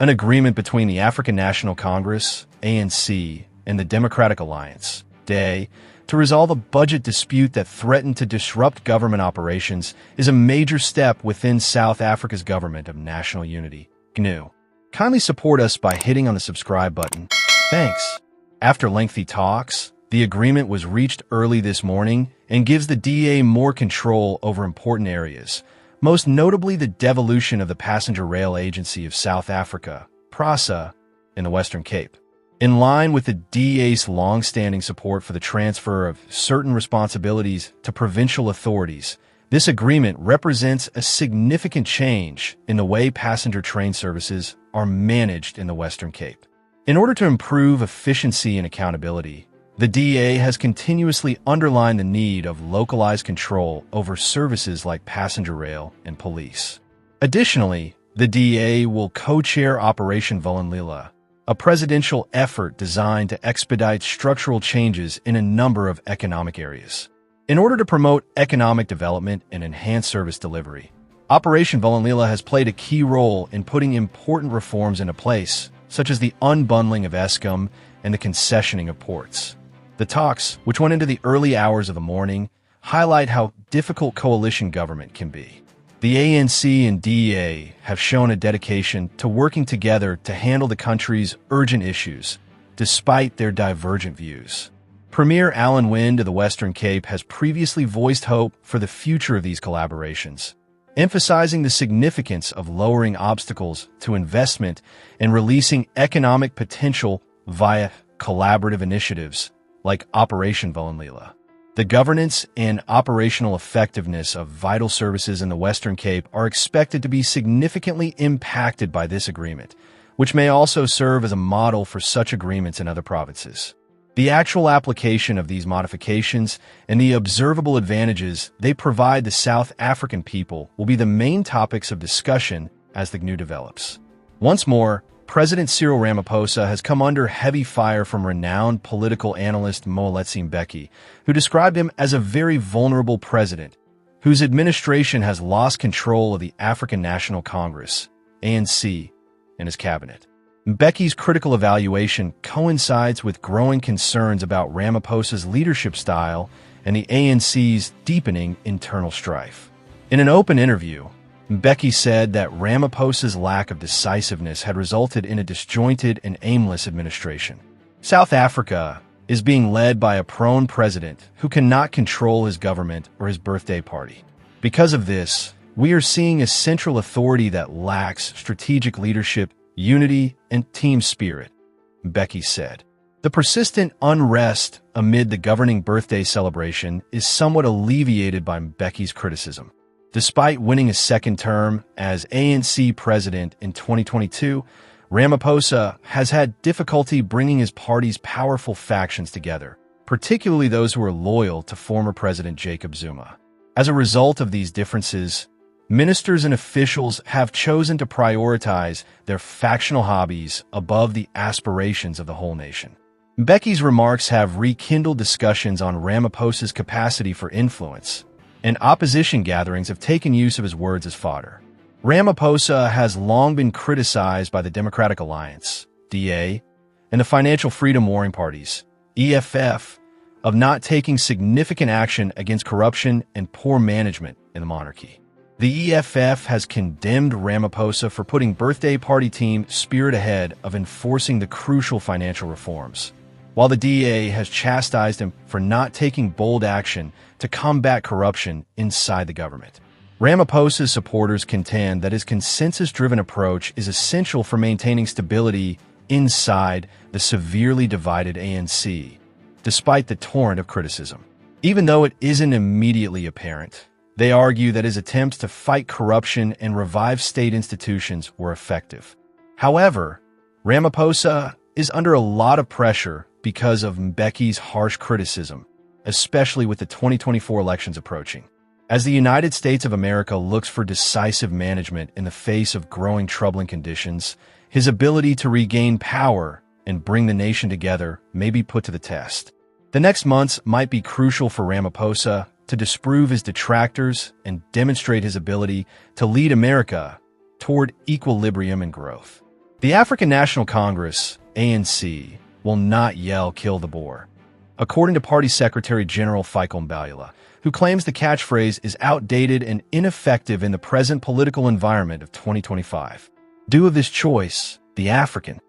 An agreement between the African National Congress, ANC, and the Democratic Alliance, DA, to resolve a budget dispute that threatened to disrupt government operations is a major step within South Africa's Government of National Unity, GNU. Kindly support us by hitting on the subscribe button. Thanks. After lengthy talks, the agreement was reached early this morning and gives the DA more control over important areas, most notably the devolution of the Passenger Rail Agency of South Africa, PRASA, in the Western Cape. In line with the DA's long-standing support for the transfer of certain responsibilities to provincial authorities, this agreement represents a significant change in the way passenger train services are managed in the Western Cape. In order to improve efficiency and accountability, the DA has continuously underlined the need of localized control over services like passenger rail and police. Additionally, the DA will co-chair Operation Vulindlela, a presidential effort designed to expedite structural changes in a number of economic areas. In order to promote economic development and enhance service delivery, Operation Vulindlela has played a key role in putting important reforms into place, such as the unbundling of Eskom and the concessioning of ports. The talks, which went into the early hours of the morning, highlight how difficult coalition government can be. The ANC and DA have shown a dedication to working together to handle the country's urgent issues, despite their divergent views. Premier Alan Winde of the Western Cape has previously voiced hope for the future of these collaborations, emphasizing the significance of lowering obstacles to investment and releasing economic potential via collaborative initiatives like Operation Vulindlela. The governance and operational effectiveness of vital services in the Western Cape are expected to be significantly impacted by this agreement, which may also serve as a model for such agreements in other provinces. The actual application of these modifications and the observable advantages they provide the South African people will be the main topics of discussion as the GNU develops. Once more, President Cyril Ramaphosa has come under heavy fire from renowned political analyst Moeletsi Mbeki, who described him as a very vulnerable president, whose administration has lost control of the African National Congress, ANC, and his cabinet. Mbeki's critical evaluation coincides with growing concerns about Ramaphosa's leadership style and the ANC's deepening internal strife. In an open interview, Mbeki said that Ramaphosa's lack of decisiveness had resulted in a disjointed and aimless administration. South Africa is being led by a prone president who cannot control his government or his birthday party. Because of this, we are seeing a central authority that lacks strategic leadership, unity, and team spirit, Mbeki said. The persistent unrest amid the governing birthday celebration is somewhat alleviated by Mbeki's criticism. Despite winning a second term as ANC president in 2022, Ramaphosa has had difficulty bringing his party's powerful factions together, particularly those who are loyal to former President Jacob Zuma. As a result of these differences, ministers and officials have chosen to prioritize their factional hobbies above the aspirations of the whole nation. Mbeki's remarks have rekindled discussions on Ramaphosa's capacity for influence, and opposition gatherings have taken use of his words as fodder. Ramaphosa has long been criticized by the Democratic Alliance, DA, and the Financial Freedom Warring Parties, EFF, of not taking significant action against corruption and poor management in the monarchy. The EFF has condemned Ramaphosa for putting birthday party team spirit ahead of enforcing the crucial financial reforms, while the DA has chastised him for not taking bold action to combat corruption inside the government. Ramaphosa's supporters contend that his consensus-driven approach is essential for maintaining stability inside the severely divided ANC, despite the torrent of criticism. Even though it isn't immediately apparent, they argue that his attempts to fight corruption and revive state institutions were effective. However, Ramaphosa is under a lot of pressure because of Mbeki's harsh criticism, especially with the 2024 elections approaching. As the United States of America looks for decisive management in the face of growing troubling conditions, his ability to regain power and bring the nation together may be put to the test. The next months might be crucial for Ramaphosa to disprove his detractors and demonstrate his ability to lead America toward equilibrium and growth. The African National Congress, ANC, will not yell "kill the Boer," according to Party Secretary General Michael Mbalula, who claims the catchphrase is outdated and ineffective in the present political environment of 2025. Due of this choice, the African